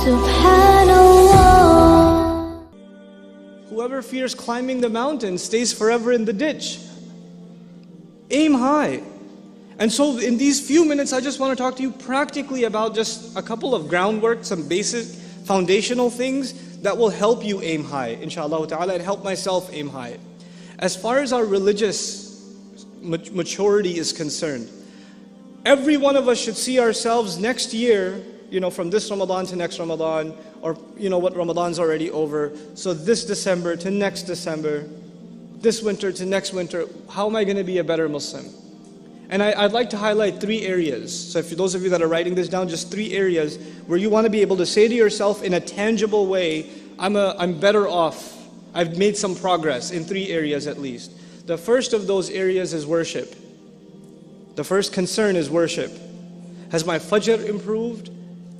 Subhanallah. Whoever fears climbing the mountain stays forever in the ditch. Aim high. And so in these few minutes, I just want to talk to you practically about just a couple of groundwork, some basic foundational things that will help you aim high, inshallah ta'ala, and help myself aim high. As far as our religious maturity is concerned, every one of us should see ourselves next year, from this Ramadan to next Ramadan, or what Ramadan's already over, so this December to next December, this winter to next winter, how am I going to be a better Muslim? And I'd like to highlight 3 areas. So if those of you that are writing this down, just 3 areas where you want to be able to say to yourself in a tangible way, I'm better off. I've made some progress in 3 areas at least. The first of those areas is worship. The first concern is worship. Has my Fajr improved?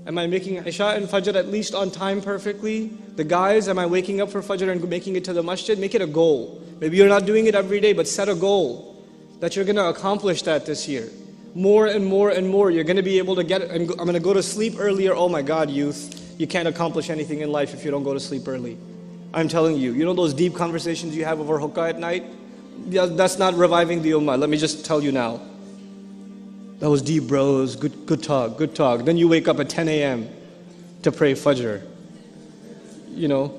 Am I making Isha and Fajr at least on time perfectly? The guys, am I waking up for Fajr and making it to the masjid? Make it a goal. Maybe you're not doing it every day, but set a goal that you're going to accomplish that this year. More and more and more, you're going to be able to get it. I'm going to go to sleep earlier. Oh my God, youth, you can't accomplish anything in life if you don't go to sleep early. I'm telling you, those deep conversations you have over hookah at night? Yeah, that's not reviving the ummah. Let me just tell you now. That was deep, bros. Good talk, good talk. Then you wake up at 10 a.m. to pray Fajr. The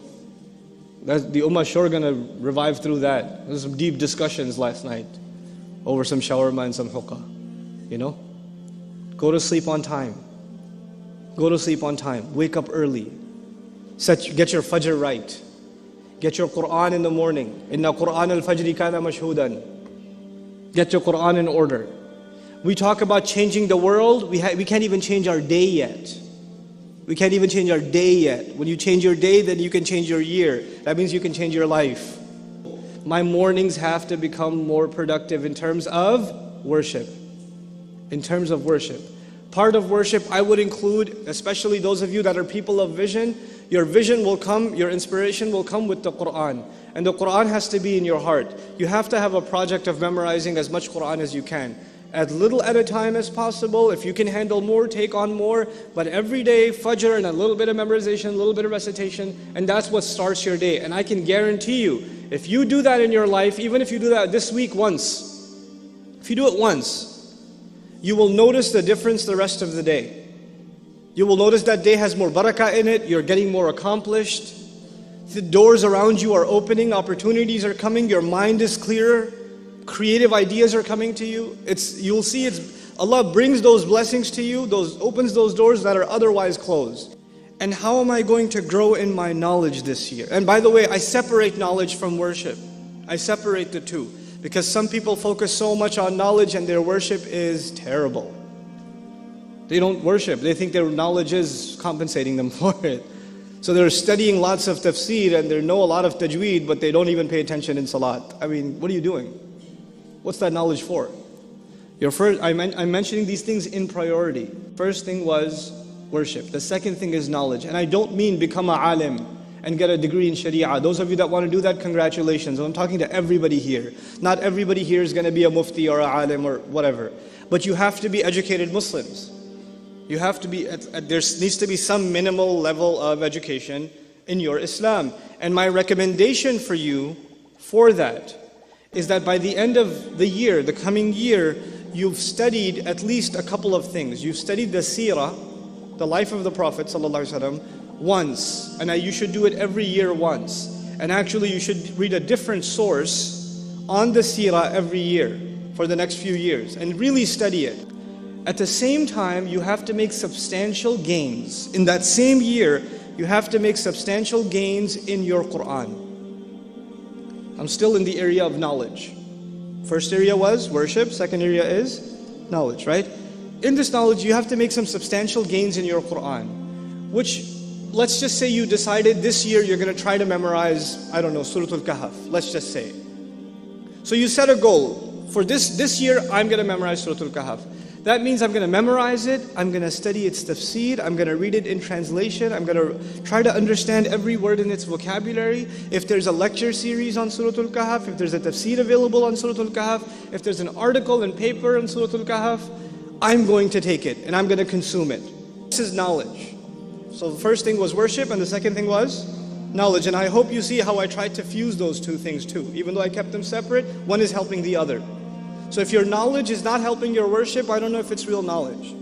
ummah sure going to revive through that. There's some deep discussions last night over some shawarma and some hookah. Go to sleep on time. Go to sleep on time. Wake up early. Get your Fajr right. Get your Qur'an in the morning. Inna Qur'an al-Fajri kana mashhudan. Get your Qur'an in order. We talk about changing the world. We can't even change our day yet. We can't even change our day yet. When you change your day, then you can change your year. That means you can change your life. My mornings have to become more productive in terms of worship. In terms of worship. Part of worship I would include, especially those of you that are people of vision, your vision will come, your inspiration will come with the Qur'an. And the Qur'an has to be in your heart. You have to have a project of memorizing as much Qur'an as you can. As little at a time as possible. If you can handle more, take on more. But every day, Fajr and a little bit of memorization, a little bit of recitation, and that's what starts your day. And I can guarantee you, if you do that in your life, even if you do that this week once, if you do it once, you will notice the difference the rest of the day. You will notice that day has more barakah in it, you're getting more accomplished, the doors around you are opening, opportunities are coming, your mind is clearer, creative ideas are coming to you. You'll see Allah brings those blessings to you, opens those doors that are otherwise closed. And how am I going to grow in my knowledge this year? And by the way, I separate knowledge from worship. I separate the two. Because some people focus so much on knowledge and their worship is terrible. They don't worship. They think their knowledge is compensating them for it. So they're studying lots of tafsir and they know a lot of tajweed, but they don't even pay attention in salat. I mean, what are you doing? What's that knowledge for? I'm mentioning these things in priority. First thing was worship. The second thing is knowledge. And I don't mean become a alim and get a degree in Sharia. Those of you that want to do that, congratulations. I'm talking to everybody here. Not everybody here is going to be a mufti or a alim or whatever. But you have to be educated Muslims. You have to be, there needs to be some minimal level of education in your Islam. And my recommendation for you for that is that by the end of the year, the coming year, you've studied at least a couple of things. You've studied the seerah, the life of the Prophet ﷺ, once. And you should do it every year once. And actually you should read a different source on the seerah every year for the next few years and really study it. At the same time, you have to make substantial gains. In that same year, you have to make substantial gains in your Qur'an. I'm still in the area of knowledge. First area was worship, second area is knowledge, right? In this knowledge, you have to make some substantial gains in your Qur'an, which, let's just say you decided this year you're going to try to memorize, I don't know, Surah Al-Kahf, let's just say. So you set a goal. For this year, I'm going to memorize Surah Al-Kahf. That means I'm going to memorize it, I'm going to study its tafsir, I'm going to read it in translation, I'm going to try to understand every word in its vocabulary. If there's a lecture series on Surah Al-Kahf, if there's a tafsir available on Surah Al-Kahf, if there's an article and paper on Surah Al-Kahf, I'm going to take it and I'm going to consume it. This is knowledge. So the first thing was worship and the second thing was knowledge. And I hope you see how I tried to fuse those two things too. Even though I kept them separate, one is helping the other. So if your knowledge is not helping your worship, I don't know if it's real knowledge.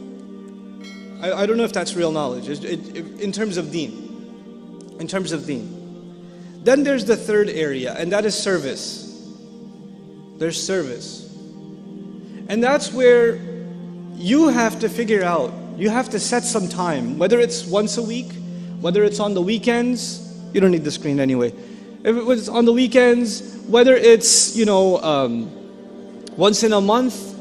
I don't know if that's real knowledge in terms of deen. In terms of deen. Then there's the third area, and that is service. There's service. And that's where you have to figure out, you have to set some time, whether it's once a week, whether it's on the weekends. You don't need the screen anyway. If it was on the weekends, whether it's, once in a month,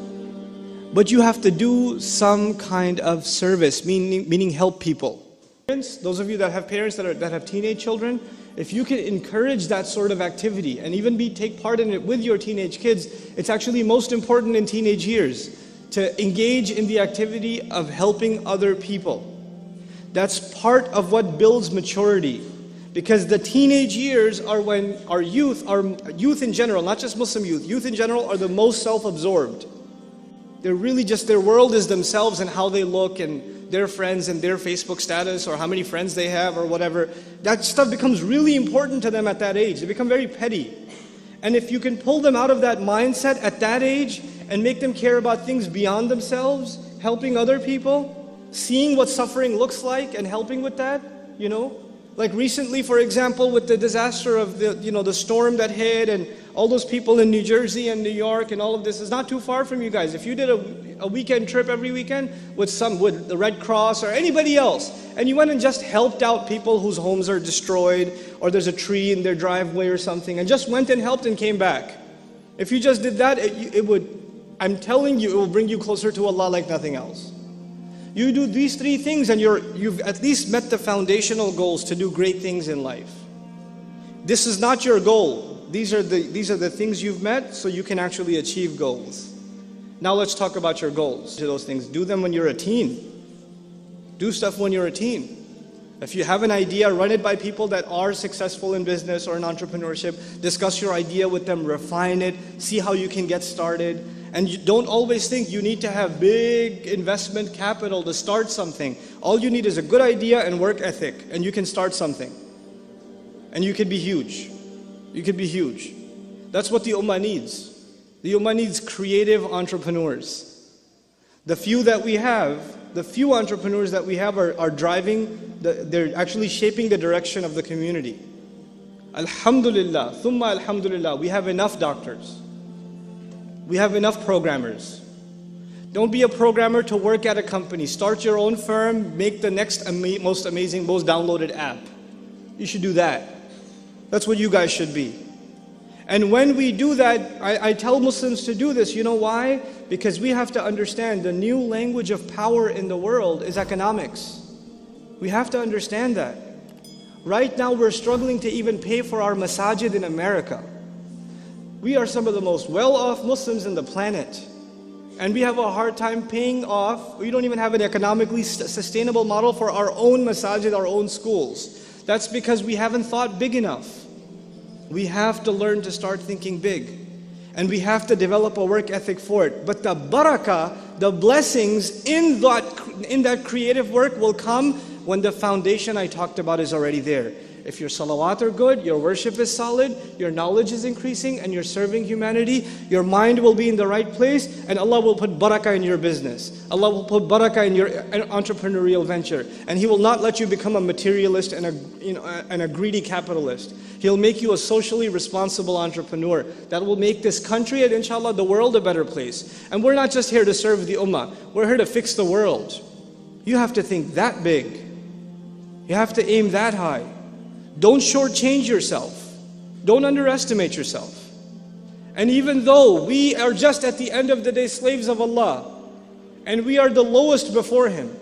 but you have to do some kind of service, meaning help people. Those of you that have parents that have teenage children, if you can encourage that sort of activity and even take part in it with your teenage kids, it's actually most important in teenage years to engage in the activity of helping other people. That's part of what builds maturity. Because the teenage years are when our youth in general, not just Muslim youth in general are the most self-absorbed. They're really just, their world is themselves and how they look and their friends and their Facebook status or how many friends they have or whatever. That stuff becomes really important to them at that age. They become very petty. And if you can pull them out of that mindset at that age and make them care about things beyond themselves, helping other people, seeing what suffering looks like and helping with that, Like recently, for example, with the disaster of the storm that hit and all those people in New Jersey and New York and all of this is not too far from you guys. If you did a weekend trip every weekend with the Red Cross or anybody else, and you went and just helped out people whose homes are destroyed or there's a tree in their driveway or something, and just went and helped and came back. If you just did that, I'm telling you, it will bring you closer to Allah like nothing else. You do these three things and you've at least met the foundational goals to do great things in life. This is not your goal. These are the things you've met so you can actually achieve goals. Now let's talk about your goals. Those things, do them when you're a teen. Do stuff when you're a teen. If you have an idea, run it by people that are successful in business or in entrepreneurship. Discuss your idea with them, refine it, see how you can get started. And you don't always think you need to have big investment capital to start something. All you need is a good idea and work ethic, and you can start something. And you can be huge. You can be huge. That's what the Ummah needs. The Ummah needs creative entrepreneurs. The few entrepreneurs that we have are driving, they're actually shaping the direction of the community. Alhamdulillah, thumma alhamdulillah, we have enough doctors. We have enough programmers. Don't be a programmer to work at a company. Start your own firm, make the next most amazing, most downloaded app. You should do that. That's what you guys should be. And when we do that, I tell Muslims to do this. You know why? Because we have to understand the new language of power in the world is economics. We have to understand that. Right now we're struggling to even pay for our masajid in America. We are some of the most well-off Muslims in the planet. And we have a hard time paying off. We don't even have an economically sustainable model for our own masajid, our own schools. That's because we haven't thought big enough. We have to learn to start thinking big. And we have to develop a work ethic for it. But the barakah, the blessings in that creative work will come when the foundation I talked about is already there. If your salawat are good, your worship is solid, your knowledge is increasing, and you're serving humanity, your mind will be in the right place, and Allah will put barakah in your business. Allah will put barakah in your entrepreneurial venture. And He will not let you become a materialist and a greedy capitalist. He'll make you a socially responsible entrepreneur that will make this country and inshallah the world a better place. And we're not just here to serve the ummah, we're here to fix the world. You have to think that big. You have to aim that high. Don't shortchange yourself. Don't underestimate yourself. And even though we are just at the end of the day slaves of Allah, and we are the lowest before Him,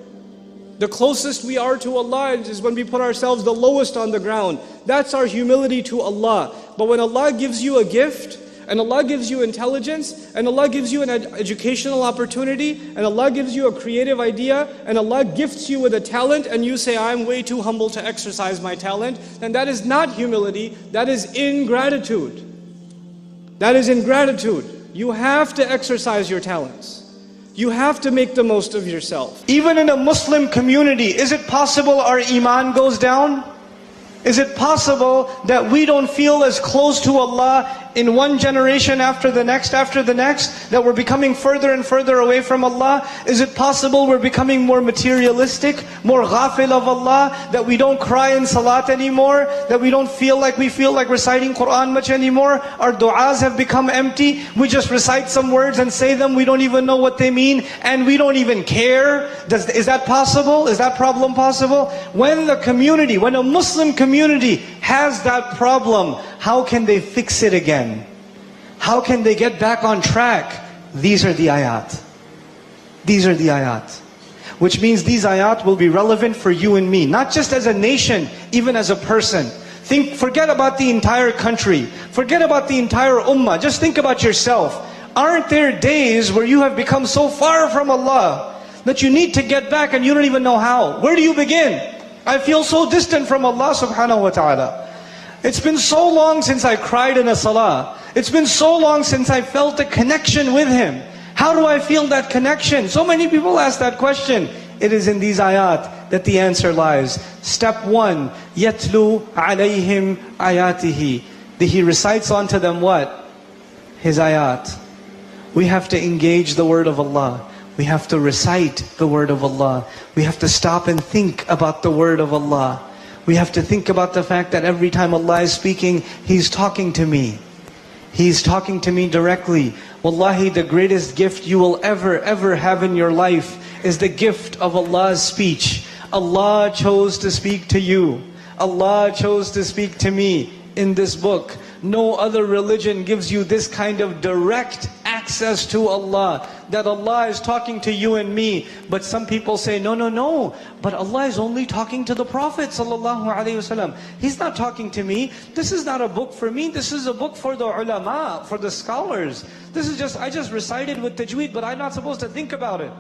the closest we are to Allah is when we put ourselves the lowest on the ground. That's our humility to Allah. But when Allah gives you a gift, and Allah gives you intelligence, and Allah gives you an educational opportunity, and Allah gives you a creative idea, and Allah gifts you with a talent, and you say, I'm way too humble to exercise my talent, then that is not humility, that is ingratitude. That is ingratitude. You have to exercise your talents. You have to make the most of yourself. Even in a Muslim community, is it possible our iman goes down? Is it possible that we don't feel as close to Allah in one generation after the next, that we're becoming further and further away from Allah? Is it possible we're becoming more materialistic, more ghafil of Allah, that we don't cry in salat anymore, that we don't feel like reciting Qur'an much anymore? Our du'as have become empty. We just recite some words and say them, we don't even know what they mean, and we don't even care. Is that possible? Is that problem possible? When a Muslim community has that problem, how can they fix it again? How can they get back on track? These are the ayat. These are the ayat. Which means these ayat will be relevant for you and me, not just as a nation, even as a person. Forget about the entire country. Forget about the entire ummah. Just think about yourself. Aren't there days where you have become so far from Allah that you need to get back and you don't even know how? Where do you begin? I feel so distant from Allah subhanahu wa ta'ala. It's been so long since I cried in a salah. It's been so long since I felt a connection with Him. How do I feel that connection? So many people ask that question. It is in these ayat that the answer lies. Step 1, يَتْلُو عَلَيْهِمْ آيَاتِهِ. He recites onto them what? His ayat. We have to engage the word of Allah. We have to recite the word of Allah. We have to stop and think about the word of Allah. We have to think about the fact that every time Allah is speaking, He's talking to me. He's talking to me directly. Wallahi, the greatest gift you will ever have in your life is the gift of Allah's speech. Allah chose to speak to you. Allah chose to speak to me in this book. No other religion gives you this kind of direct access to Allah, that Allah is talking to you and me. But some people say, no, but Allah is only talking to the Prophet ﷺ. He's not talking to me. This is not a book for me. This is a book for the ulama, for the scholars. I just recited with tajweed, but I'm not supposed to think about it.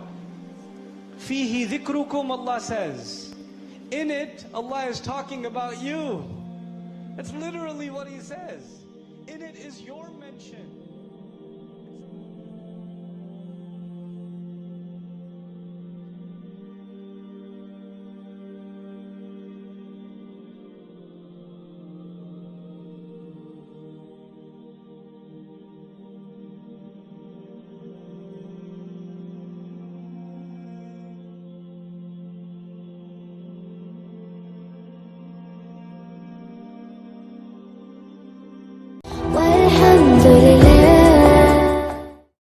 Fihi dhikrukum, Allah says. In it, Allah is talking about you. That's literally what He says. In it is your mention.